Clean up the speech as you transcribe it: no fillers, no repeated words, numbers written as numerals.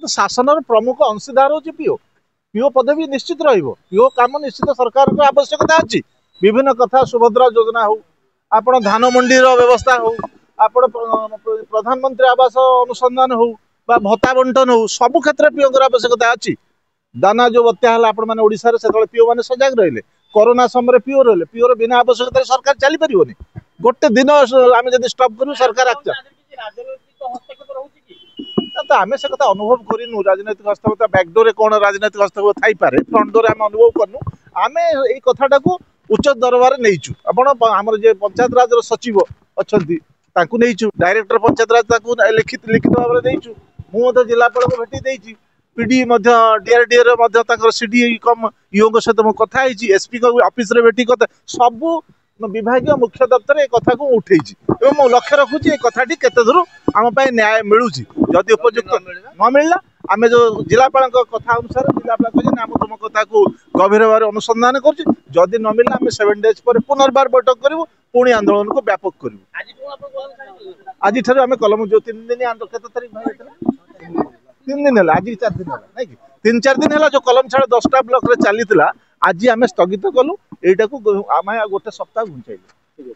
शासन प्रमुख अंशीदार हूँ पीओ पीओ पदवी निश्चित रो काम निश्चित सरकार को आवश्यकता अच्छी विभिन्न कथा सुभद्रा योजना हो आपण धान मंडी व्यवस्था हो आपण प्रधानमंत्री आवास अनुसंधान हो भत्ता बंटन हो सबु क्षेत्र में पीओ आवश्यकता अच्छी दाना जो बत्या आपण मैंने ओडिशा से पीओ मैंने सजग रहिले कोरोना समय पीओ रहिले पीओर बिना आवश्यकता सरकार चली पारिबनी गोटे दिन आम जब स्टॉप करूँ सरकार तो आम से कथा अनुभव करूँ राजनैतिक हस्तक्षेप बैकडोर कौन राजनैतिक हस्तक्षेप थी पारे फ्रंट डोर आम अनुभव करूँ आम यही कथाटा को उच्च दरबार नहींचु आमर जे पंचायत राज सचिव अच्छा नहीं डायरेक्टर पंचायत राज लिखित लिखित भाव में देचु मुझे जिलापाल को भेटी देची पीडी डीआरडीए सीडी कम ईओ सहित मुझे कथा एसपी ऑफिस रे भेटी कथा सबू विभाग मुख्य दफ्तर ए कथा को उठे मु लक्ष्य रखुची ये कथाटी केते दूर आम न्याय मिलूँ जदि उपयुक्त न मिलला आम जो जिलापाल कथा अनुसार जिलापाल कहे आम तुम कथा को गभीर भाव अनुसंधान करुँच न मिलला आम 7 डेज पर पुनर्बार बैठक करूँ पुणी आंदोलन को व्यापक करूँ आज आम कलम जो 3 दिन आंदोलन केते तारीख भाई 3 दिन है आज 4 दिन है नहीं 3-4 दिन है जो कलम छाड़ 10टा ब्लॉक रे चली आज आम स्थगित कलु एटा को आम गोटे सप्ताह घुंचाइलु।